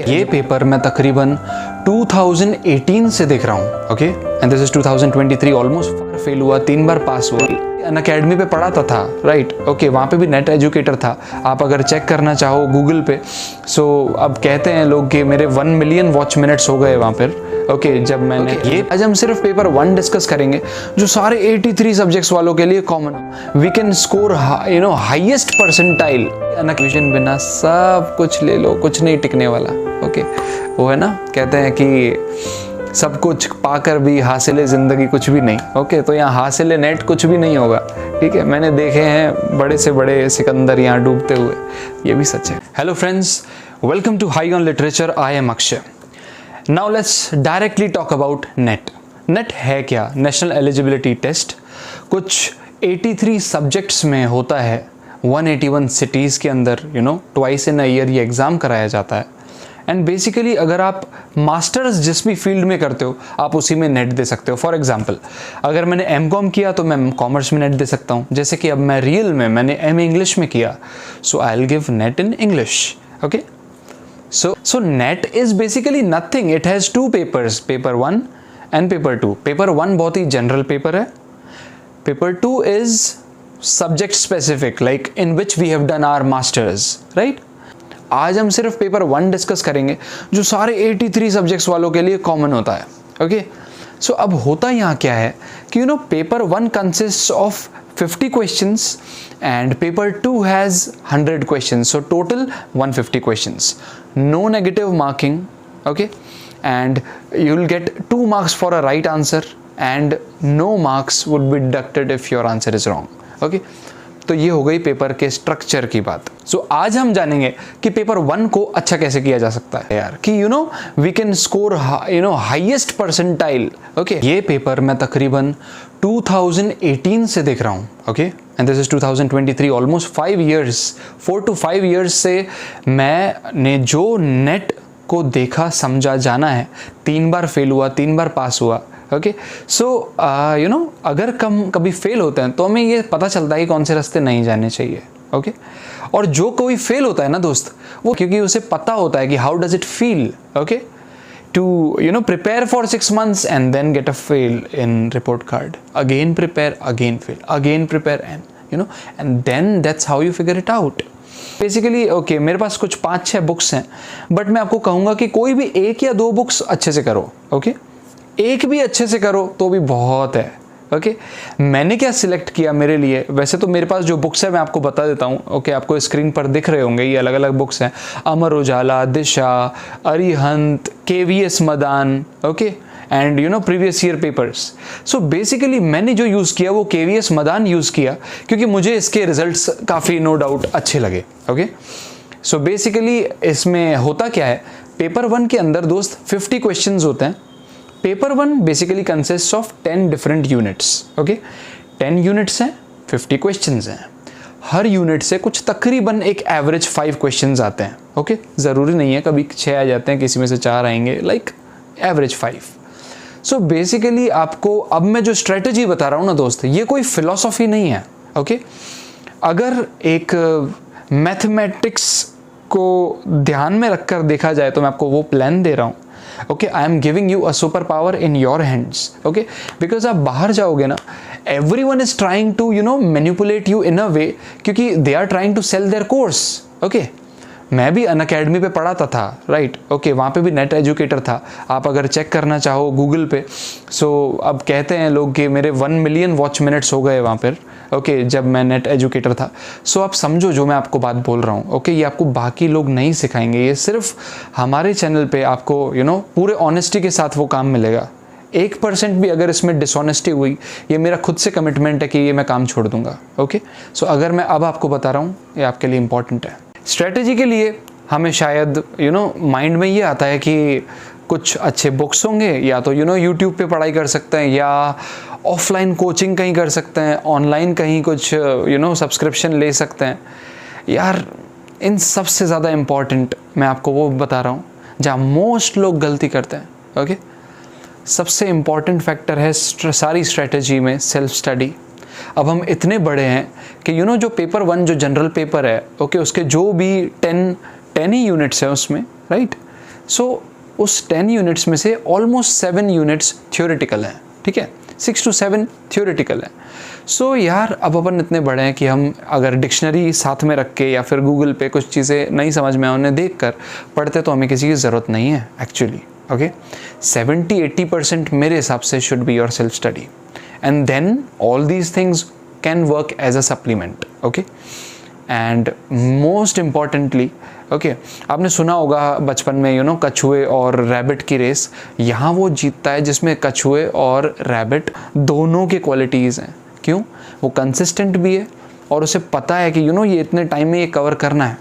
ये पेपर मैं तकरीबन 2018 से देख रहा हूँ, okay, and this is 2023, almost fail हुआ, 3 बार पास हुआ। अनअकैडमी पे पढ़ाता था, राइट, ओके, वहाँ पे भी नेट एजुकेटर था, आप अगर चेक करना चाहो गूगल पे। सो अब कहते हैं लोग कि मेरे 1 मिलियन वॉच मिनट्स हो गए वहाँ पर, ओके, जब मैंने ये। आज हम सिर्फ पेपर 1 डिस्कस करेंगे जो सारे 83 सब्जेक्ट्स वालों के लिए कॉमन हो। We can score highest percentile. अनकविजन बिना सब कुछ ले लो, कुछ नहीं टिकने वाला, ओके। वो है ना, कहते हैं कि सब कुछ पाकर भी हासिल जिंदगी कुछ भी नहीं, ओके। तो यहाँ हासिल नेट कुछ भी नहीं होगा, ठीक है। मैंने देखे हैं बड़े से बड़े सिकंदर यहाँ डूबते हुए, ये भी सच है। Hello friends, welcome to high on literature. I am Akshay. Now let's directly talk about NET. NET है क्या? National Eligibility Test. कुछ 83 सब्जेक्ट्स में होता है, 181 सिटीज़ के अंदर, ट्वाइस इन अ ईयर ये एग्ज़ाम कराया जाता है। एंड बेसिकली अगर आप मास्टर्स जिस भी फील्ड में करते हो, आप उसी में नेट दे सकते हो। फॉर एग्जांपल, अगर मैंने एमकॉम किया तो मैं कॉमर्स में नेट दे सकता हूँ। जैसे कि अब मैं रियल में मैंने एम इंग्लिश में किया, so I will give NET in English, okay. So net is basically nothing. It has 2 papers, paper 1 and paper 2. Paper 1 बहुत ही general paper है. Paper 2 is subject specific, like in which we have done our masters, right? आज हम सिर्फ paper 1 discuss करेंगे जो सारे 83 subjects वालों के लिए कॉमन होता है, ओके। सो अब होता यहाँ क्या है कि paper 1 consist of 50 questions and paper 2 has 100 questions, so total 150 questions. No negative marking, okay, and you will get 2 marks for a right answer and no marks would be deducted if your answer is wrong, okay. तो ये हो गई paper के structure की बात। सो आज हम जानेंगे कि पेपर 1 को अच्छा कैसे किया जा सकता है यार, कि we can score highest percentile, okay. ये पेपर मैं तकरीबन 2018 से देख रहा हूँ, okay, and this is 2023, almost 4 to 5 years से मैंने जो नेट को देखा समझा जाना है, 3 बार फेल हुआ, 3 बार पास हुआ, ओके। सो अगर कभी फेल होते हैं तो हमें ये पता चलता है कि कौन से रास्ते नहीं जाने चाहिए, ओके। और जो कोई फेल होता है ना दोस्त, वो क्योंकि उसे पता होता है कि how does it feel, okay, to prepare for 6 months and then get a fail in report card, again prepare, again fail, again prepare, and then that's how you figure it out basically, okay. मेरे पास कुछ 5-6 books हैं, but मैं आपको कहूँगा कि कोई भी 1 या 2 बुक्स अच्छे से करो, ओके। एक भी अच्छे से करो तो भी बहुत है, ओके। मैंने क्या सिलेक्ट किया मेरे लिए, वैसे तो मेरे पास जो बुक्स है मैं आपको बता देता हूँ, ओके। आपको स्क्रीन पर दिख रहे होंगे, ये अलग अलग बुक्स हैं। Amar Ujala, Disha, Arihant, KVS Madan, okay, and previous year papers. So basically मैंने जो यूज़ किया वो KVS मदान यूज़ किया, क्योंकि मुझे इसके रिजल्ट्स काफ़ी नो डाउट अच्छे लगे, ओके। सो बेसिकली इसमें होता क्या है, पेपर 1 के अंदर दोस्त 50 क्वेश्चंस होते हैं। Paper 1 basically consist of 10 different units, okay. 10 units हैं, 50 क्वेश्चंस हैं। हर यूनिट से कुछ तकरीबन एक एवरेज 5 क्वेश्चंस आते हैं, ओके। ज़रूरी नहीं है कभी 6 आ जाते हैं, किसी में से 4 आएंगे, लाइक एवरेज 5। सो बेसिकली आपको अब मैं जो स्ट्रेटजी बता रहा हूँ ना दोस्त, ये कोई फिलॉसफी नहीं है, ओके। अगर एक मैथमेटिक्स को ध्यान में रखकर देखा जाए तो मैं आपको वो प्लान दे रहा हूँ, okay. I am giving you a super power in your hands, okay. Because आप बाहर जाओगे ना, everyone is trying to manipulate you in a way, क्योंकि they are trying to sell their course, okay. मैं भी अनअकैडमी पे पढ़ाता था, राइट, ओके, वहाँ पे भी नेट एजुकेटर था, आप अगर चेक करना चाहो गूगल पे। सो अब कहते हैं लोग कि मेरे 1 मिलियन वॉच मिनट्स हो गए वहाँ पर, ओके, जब मैं नेट एजुकेटर था। सो आप समझो जो मैं आपको बात बोल रहा हूँ, ओके। ये आपको बाकी लोग नहीं सिखाएंगे, ये सिर्फ हमारे चैनल पे आपको पूरे ऑनेस्टी के साथ वो काम मिलेगा। 1% भी अगर इसमें डिसऑनेस्टी हुई, ये मेरा खुद से कमिटमेंट है कि ये मैं काम छोड़ दूंगा, ओके। सो अगर मैं अब आपको बता रहा हूँ, ये आपके लिए इंपॉर्टेंट है। स्ट्रेटजी के लिए हमें शायद माइंड में ये आता है कि कुछ अच्छे बुक्स होंगे, या तो यूट्यूब पे पढ़ाई कर सकते हैं, या ऑफलाइन कोचिंग कहीं कर सकते हैं, ऑनलाइन कहीं कुछ सब्सक्रिप्शन ले सकते हैं। यार इन सबसे ज़्यादा इम्पॉर्टेंट मैं आपको वो बता रहा हूँ जहाँ मोस्ट लोग गलती करते हैं, ओके। सबसे इम्पॉर्टेंट फैक्टर है सारी स्ट्रेटजी में सेल्फ स्टडी। अब हम इतने बड़े हैं कि जो पेपर 1 जो जनरल पेपर है, ओके, उसके जो भी 10 ही यूनिट्स हैं उसमें, राइट। सो उस 10 यूनिट्स में से ऑलमोस्ट 7 यूनिट्स थ्योरेटिकल हैं, ठीक है, 6 to 7 थ्योरेटिकल है। सो यार अब अपन इतने बड़े हैं कि हम अगर डिक्शनरी साथ में रख के या फिर गूगल पे कुछ चीज़ें नहीं समझ में उन्हें देख कर पढ़ते तो हमें किसी की ज़रूरत नहीं है एक्चुअली। ओके, 70-80% मेरे हिसाब से should be your self study, and then all these things can work as a supplement. Okay, and most importantly, okay, आपने सुना होगा बचपन में कछुए और रैबिट की रेस। यहाँ वो जीतता है जिसमें कछुए और रैबिट दोनों के क्वालिटीज़ हैं। क्यों? वो कंसिस्टेंट भी है और उसे पता है कि ये इतने टाइम में ये कवर करना है।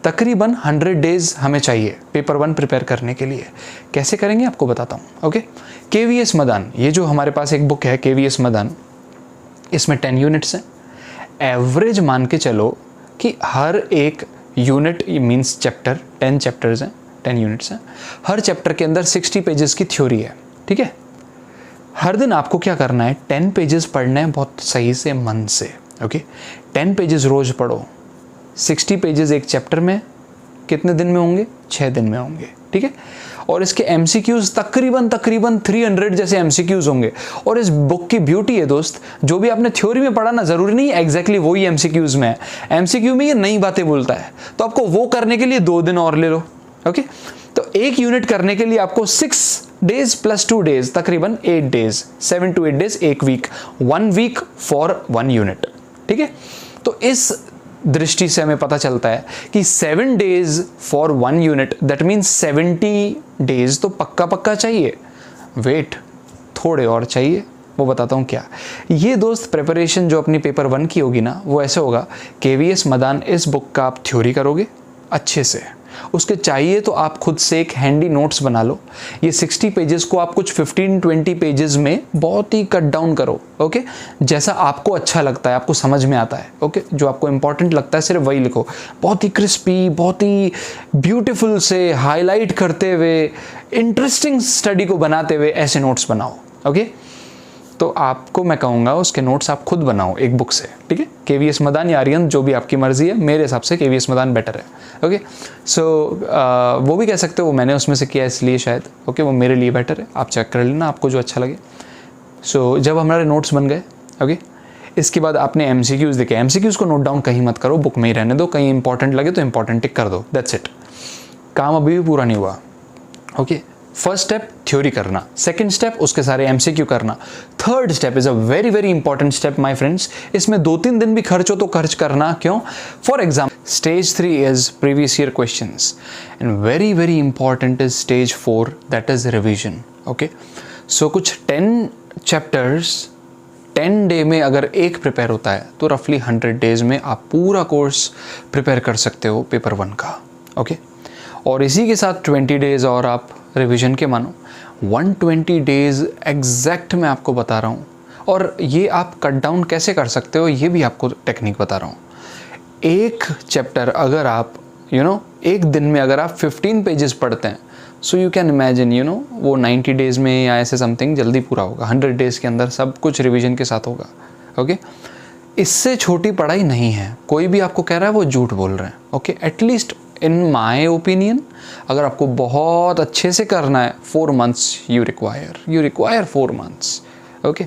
तकरीबन 100 डेज़ हमें चाहिए पेपर 1 प्रिपेयर करने के लिए। कैसे करेंगे आपको बताता हूँ। ओके, KVS मदान, ये जो हमारे पास एक बुक है KVS मदान, इसमें 10 यूनिट्स हैं। एवरेज मान के चलो कि हर एक यूनिट मीन्स चैप्टर, 10 चैप्टर्स हैं, 10 यूनिट्स हैं। हर चैप्टर के अंदर 60 पेजेस की थ्योरी है, ठीक है। हर दिन आपको क्या करना है, 10 पेजेस पढ़ने हैं बहुत सही से, मन से। ओके, 10 पेजेस रोज पढ़ो। 60 पेजेस एक चैप्टर में कितने दिन में होंगे? 6 दिन में होंगे, ठीक है। और इसके MCQs तकरीबन 300 जैसे MCQs होंगे। और इस बुक की ब्यूटी है दोस्त, जो भी आपने थ्योरी में पढ़ा ना, ज़रूरी नहीं एग्जैक्टली वही MCQs में है। MCQ में ये नई बातें बोलता है, तो आपको वो करने के लिए 2 दिन और ले लो। ओके, तो एक यूनिट करने के लिए आपको 6 days + 2 days, तकरीबन 8 days, 7 to 8 days, एक वीक, 1 week फॉर 1 यूनिट, ठीक है। तो इस दृष्टि से हमें पता चलता है कि 7 days for 1 unit, that means 70 days तो पक्का चाहिए। वेट, थोड़े और चाहिए, वो बताता हूँ क्या। ये दोस्त प्रिपरेशन जो अपनी पेपर 1 की होगी ना, वो ऐसे होगा। KVS मदान, इस बुक का आप थ्योरी करोगे अच्छे से, उसके चाहिए तो आप खुद से एक हैंडी नोट्स बना लो। ये 60 पेजेस को आप कुछ 15-20 पेजेस में बहुत ही कट डाउन करो। ओके, जैसा आपको अच्छा लगता है, आपको समझ में आता है, ओके, जो आपको इंपॉर्टेंट लगता है सिर्फ वही लिखो। बहुत ही क्रिस्पी, बहुत ही ब्यूटीफुल से हाईलाइट करते हुए, इंटरेस्टिंग स्टडी को बनाते हुए ऐसे नोट्स बनाओ। ओके, तो आपको मैं कहूँगा उसके नोट्स आप खुद बनाओ एक बुक से, ठीक है। KVS मदान या आर्यन, जो भी आपकी मर्जी है, मेरे हिसाब से KVS मदान बेटर है। ओके, सो वो भी कह सकते हो वो मैंने उसमें से किया इसलिए शायद, ओके, वो मेरे लिए बेटर है। आप चेक कर लेना, आपको जो अच्छा लगे। सो जब हमारे नोट्स बन गए, ओके, इसके बाद आपने MCQs देखे। MCQs को नोट डाउन कहीं मत करो, बुक में ही रहने दो। कहीं इंपॉर्टेंट लगे तो इंपॉर्टेंट टिक कर दो, दैट्स इट। काम अभी भी पूरा नहीं हुआ। ओके, फर्स्ट स्टेप थ्योरी करना, सेकंड स्टेप उसके सारे MCQ करना, third step is a very very important step my friends. इसमें 2-3 दिन भी खर्च हो तो खर्च करना। क्यों? For example stage 3 is previous year questions, and very very important is stage 4, that is revision. Okay, so कुछ 10 चैप्टर्स 10 डे में अगर एक प्रिपेयर होता है तो रफली 100 डेज में आप पूरा कोर्स प्रिपेयर कर सकते हो पेपर 1 का। ओके, और इसी के साथ 20 डेज और आप रिवीजन के मानो, 120 डेज एग्जैक्ट मैं आपको बता रहा हूँ। और ये आप कट डाउन कैसे कर सकते हो, ये भी आपको टेक्निक बता रहा हूँ। एक चैप्टर अगर आप एक दिन में अगर आप 15 पेजेस पढ़ते हैं, सो यू कैन इमेजिन वो 90 डेज़ में या ऐसे समथिंग जल्दी पूरा होगा। 100 डेज़ के अंदर सब कुछ रिवीजन के साथ होगा। ओके, इससे छोटी पढ़ाई नहीं है। कोई भी आपको कह रहा है वो झूठ बोल रहे हैं। Okay, at least in my opinion, अगर आपको बहुत अच्छे से करना है 4 months you require 4 months। Okay,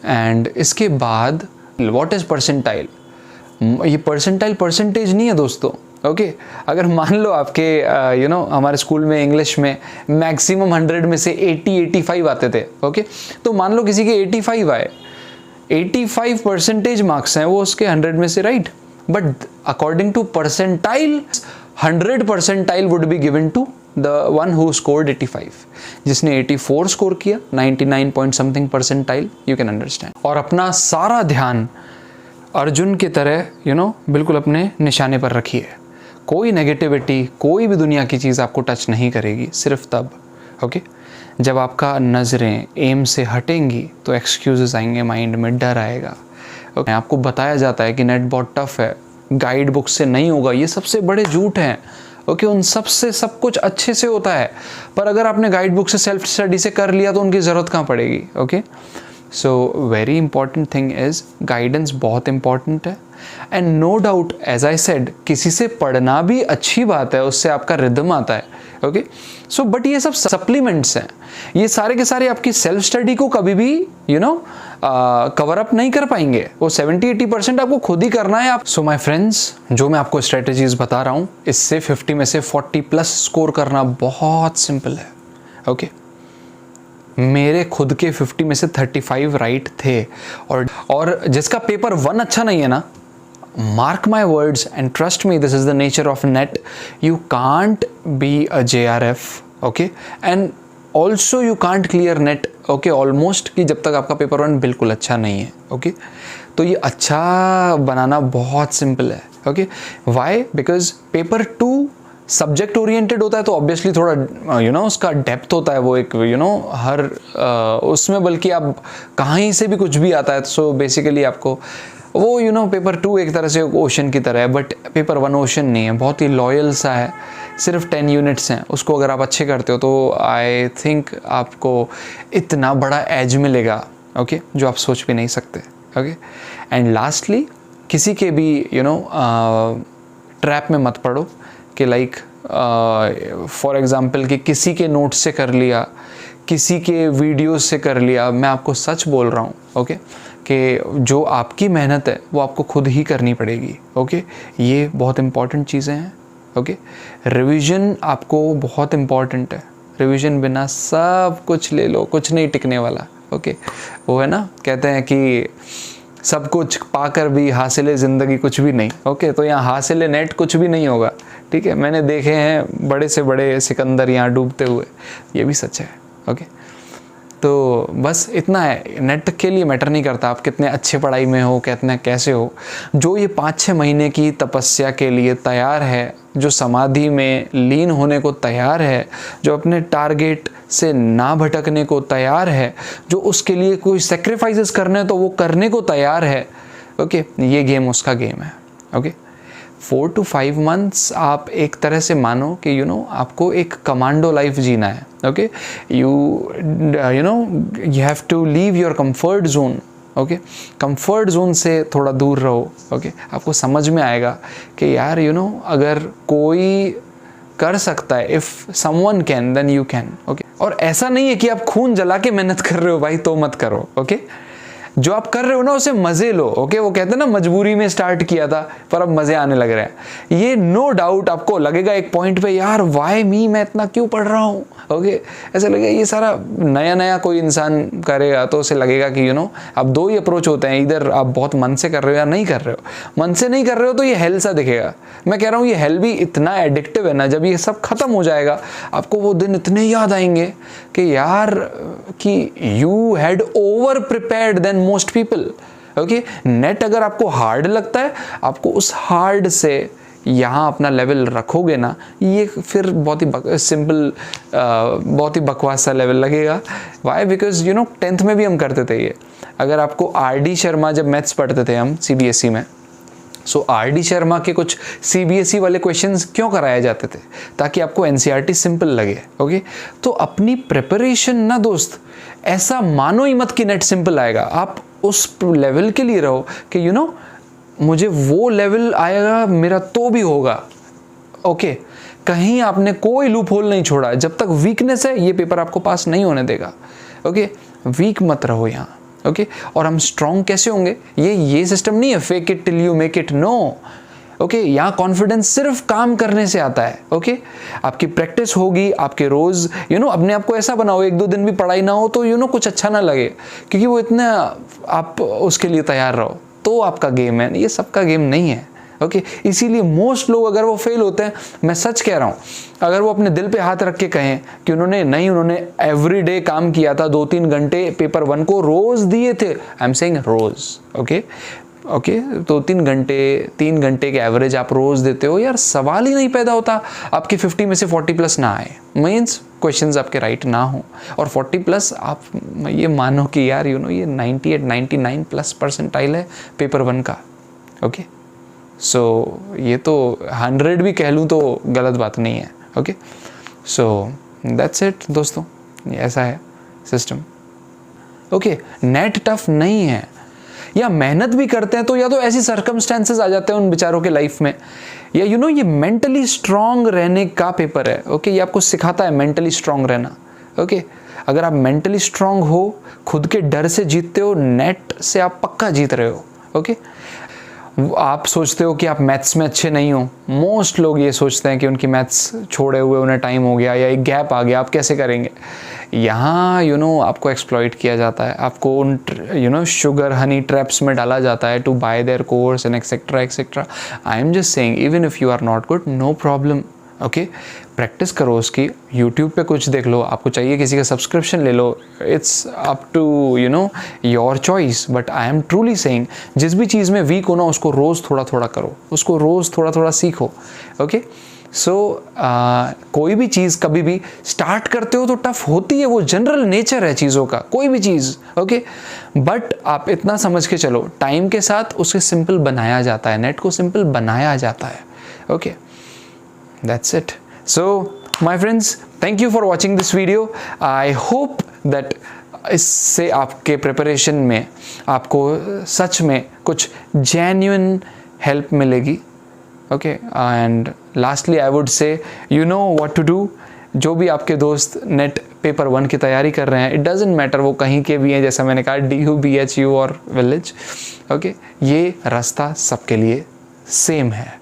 and इसके बाद व्हाट इज परसेंटाइल? ये परसेंटेज नहीं है दोस्तों। ओके, अगर मान लो आपके हमारे स्कूल में इंग्लिश में मैक्सिमम 100 में से 80-85 आते थे। ओके, तो मान लो किसी के 85 आए, 85% मार्क्स हैं वो उसके 100 में से, right. But according to percentile, 100 percentile would be given to the one who scored 85। जिसने 84 स्कोर किया, 99 point something percentile, you can understand। और अपना सारा ध्यान अर्जुन की तरह बिल्कुल अपने निशाने पर रखिए। कोई नेगेटिविटी, कोई भी दुनिया की चीज़ आपको टच नहीं करेगी, सिर्फ तब ओके जब आपका नज़रें एम से हटेंगी तो एक्सक्यूजेस आएंगे माइंड में, डर आएगा। ओके, आपको बताया जाता है कि नेट बहुत टफ है, गाइड बुक से नहीं होगा, ये सबसे बड़े झूठ हैं। ओके, उन सब से सब कुछ अच्छे से होता है, पर अगर आपने गाइड बुक से सेल्फ स्टडी से कर लिया तो उनकी ज़रूरत कहाँ पड़ेगी। Okay, so very important thing is guidance बहुत इंपॉर्टेंट है। And no doubt as I said, किसी से पढ़ना भी अच्छी बात है, उससे आपका रिदम आता है, ओके। सो बट ये सब सप्लीमेंट्स हैं, ये सारे के सारे आपकी सेल्फ स्टडी को कभी भी कवर अप नहीं कर पाएंगे। वो 70-80% आपको खुद ही करना है। आप सो माय फ्रेंड्स, जो मैं आपको स्ट्रेटेजीज बता रहा हूँ, इससे 50 में से 40+ स्कोर करना बहुत सिंपल है, ओके। मेरे खुद के 50 में से 35 राइट थे, और जिसका पेपर 1 अच्छा नहीं है ना, mark my words and trust me, this is the nature of net, you can't be a JRF, okay, and also you can't clear net, okay, almost, कि जब तक आपका पेपर 1 बिल्कुल अच्छा नहीं है, okay। तो ये अच्छा बनाना बहुत सिंपल है, okay। why? because paper 2 subject oriented होता है, तो ऑब्वियसली थोड़ा उसका डेप्थ होता है, वो एक हर उसमें, बल्कि आप कहीं से भी कुछ भी आता है। सो बेसिकली आपको वो पेपर 2 एक तरह से ओशन की तरह है, बट पेपर 1 ओशन नहीं है, बहुत ही लॉयल सा है, सिर्फ 10 यूनिट्स हैं। उसको अगर आप अच्छे करते हो तो आई थिंक आपको इतना बड़ा एज मिलेगा, ओके, जो आप सोच भी नहीं सकते, ओके। एंड लास्टली, किसी के भी ट्रैप में मत पड़ो कि लाइक फॉर एग्ज़ाम्पल कि किसी के नोट्स से कर लिया, किसी के वीडियोस से कर लिया। मैं आपको सच बोल रहा हूँ, ओके, कि जो आपकी मेहनत है वो आपको खुद ही करनी पड़ेगी, ओके। ये बहुत इंपॉर्टेंट चीज़ें हैं, ओके। रिवीजन आपको बहुत इम्पॉर्टेंट है, रिवीजन बिना सब कुछ ले लो, कुछ नहीं टिकने वाला, ओके। वो है ना, कहते हैं कि सब कुछ पाकर भी हासिल ज़िंदगी कुछ भी नहीं, ओके। तो यहाँ हासिल नेट कुछ भी नहीं होगा, ठीक है। मैंने देखे हैं बड़े से बड़े सिकंदर यहाँ डूबते हुए, ये भी सच है, ओके। तो बस इतना है, नेट के लिए मैटर नहीं करता आप कितने अच्छे पढ़ाई में हो, कितने कैसे हो। जो ये 5-6 महीने की तपस्या के लिए तैयार है, जो समाधि में लीन होने को तैयार है, जो अपने टारगेट से ना भटकने को तैयार है, जो उसके लिए कोई सेक्रीफाइसेस करने तो वो करने को तैयार है, ओके, ये गेम उसका गेम है, ओके। 4 to 5 months आप एक तरह से मानो कि आपको एक कमांडो लाइफ जीना है, okay. You have to leave your comfort zone, okay. Comfort zone से थोड़ा दूर रहो, ओके। आपको समझ में आएगा कि यार अगर कोई कर सकता है, if someone can then you can, okay. और ऐसा नहीं है कि आप खून जला के मेहनत कर रहे हो भाई तो मत करो, ओके। जो आप कर रहे हो ना उसे मज़े लो, ओके। वो कहते हैं ना, मजबूरी में स्टार्ट किया था पर अब मज़े आने लग रहे हैं। ये नो डाउट आपको लगेगा एक पॉइंट पे, यार वाई मी, मैं इतना क्यों पढ़ रहा हूँ, ओके। ऐसा लगेगा, ये सारा नया कोई इंसान करेगा तो उसे लगेगा कि अब 2 ही अप्रोच होते हैं, इधर आप बहुत मन से कर रहे हो या नहीं कर रहे हो। मन से नहीं कर रहे हो तो ये हेल सा दिखेगा। मैं कह रहा हूँ ये हेल भी इतना एडिक्टिव है ना, जब ये सब खत्म हो जाएगा आपको वो दिन इतने याद आएंगे कि यार कि you had over prepared then most people, okay. NET अगर आपको हार्ड लगता है, आपको उस हार्ड से यहाँ अपना लेवल रखोगे ना, ये फिर बहुत ही सिंपल, बहुत ही बकवास सा लेवल लगेगा। वाई? बिकॉज 10th में भी हम करते थे ये। अगर आपको RD शर्मा, जब मैथ्स पढ़ते थे हम CBSE में, सो RD शर्मा के कुछ CBSE वाले क्वेश्चंस क्यों कराए जाते थे? ताकि आपको NCERT सिंपल लगे, ओके। तो अपनी प्रिपरेशन ना दोस्त, ऐसा मानो ही मत कि नेट सिंपल आएगा। आप उस लेवल के लिए रहो कि मुझे वो लेवल आएगा मेरा तो भी होगा, ओके। कहीं आपने कोई लूप होल नहीं छोड़ा। जब तक वीकनेस है ये पेपर आपको पास नहीं होने देगा, ओके। वीक मत रहो यहाँ, ओके। और हम स्ट्रॉन्ग कैसे होंगे? ये सिस्टम नहीं है fake it till you make it, no, okay. यहाँ कॉन्फिडेंस सिर्फ काम करने से आता है, ओके। आपकी प्रैक्टिस होगी, आपके रोज अपने आप को ऐसा बनाओ, 1-2 दिन भी पढ़ाई ना हो तो कुछ अच्छा ना लगे, क्योंकि वो इतना आप उसके लिए तैयार रहो तो आपका गेम है। ये सबका गेम नहीं है, ओके। इसीलिए मोस्ट लोग अगर वो फेल होते हैं, मैं सच कह रहा हूँ, अगर वो अपने दिल पे हाथ रख के कहें कि उन्होंने एवरीडे काम किया था, 2-3 घंटे पेपर 1 को रोज दिए थे, आई एम सेइंग रोज, ओके, ओके। 2-3 घंटे, 3 घंटे के एवरेज आप रोज देते हो, यार सवाल ही नहीं पैदा होता आपके 50 में से 40+ ना आए, मीन्स क्वेश्चंस आपके राइट ना हो। और 40+ आप ये मानो कि यार ये 98-99+ परसेंटाइल है पेपर 1 का, ओके। सो ये तो 100 भी कह लूँ तो गलत बात नहीं है, ओके। सो दैट्स इट दोस्तों, ऐसा है सिस्टम, ओके। नेट टफ नहीं है, या मेहनत भी करते हैं तो या तो ऐसी सर्कमस्टेंसेस आ जाते हैं उन बेचारों के लाइफ में, या ये मेंटली स्ट्रांग रहने का पेपर है। ओके, ये आपको सिखाता है मेंटली स्ट्रांग रहना। ओके, अगर आप मेंटली स्ट्रांग हो, खुद के डर से जीतते हो, नेट से आप पक्का जीत रहे हो। ओके, आप सोचते हो कि आप मैथ्स में अच्छे नहीं हो, मोस्ट लोग ये सोचते हैं कि उनकी मैथ्स छोड़े हुए उन्हें टाइम हो गया या एक गैप आ गया, आप कैसे करेंगे। यहाँ आपको एक्सप्लॉइट किया जाता है, आपको उन शुगर हनी ट्रैप्स में डाला जाता है to buy their course and etcetera etcetera. I am just saying even if you are not good, no problem. Okay, practice करो उसकी, यूट्यूब पे कुछ देख लो, आपको चाहिए किसी का सब्सक्रिप्शन ले लो, it's up to your choice. But I am truly saying जिस भी चीज़ में वीक हो ना, उसको रोज़ थोड़ा थोड़ा करो, उसको रोज़ थोड़ा थोड़ा सीखो। ओके, सो कोई भी चीज़ कभी भी स्टार्ट करते हो तो टफ होती है, वो जनरल नेचर है चीज़ों का, कोई भी चीज़। ओके, बट आप इतना समझ के चलो, टाइम के साथ उसे सिंपल बनाया जाता है, नेट को सिंपल बनाया जाता है। Okay, that's it. So my friends, thank you for watching this video. I hope that इससे आपके प्रिपरेशन में आपको सच में कुछ genuine help मिलेगी। Okay, and lastly I would say you know what to do. जो भी आपके दोस्त नेट पेपर 1 की तैयारी कर रहे हैं, इट डजेंट मैटर वो कहीं के भी हैं, जैसा मैंने कहा DU BHU और विलेज। ओके, ये रास्ता सबके लिए सेम है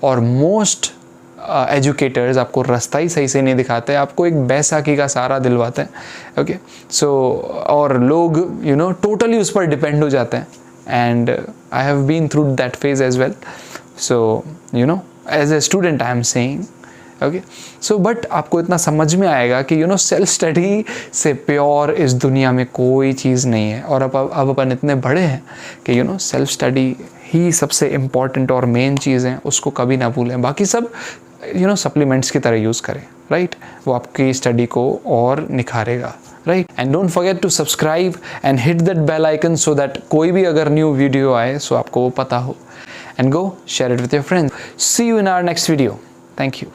और मोस्ट एजुकेटर्स आपको रास्ता ही सही से नहीं दिखाते, आपको एक बैसाखी का सहारा दिलवाते हैं। ओके, सो और लोग टोटली उस पर डिपेंड हो जाते हैं, and I have been through that phase as well. So as a student I am saying. Okay, so but आपको इतना समझ में आएगा कि सेल्फ स्टडी से प्योर इस दुनिया में कोई चीज़ नहीं है। और अब अपन इतने बड़े हैं कि सेल्फ स्टडी ही सबसे इम्पॉर्टेंट और मेन चीज़ है, उसको कभी ना भूलें। बाकी सब सप्लीमेंट्स की तरह यूज़ करें, राइट? वो आपकी स्टडी को और निखारेगा, right? And don't forget to subscribe and hit that bell icon so that कोई भी अगर न्यू वीडियो आए सो आपको वो पता हो। And go share it with your friends. See you in our next video. Thank you.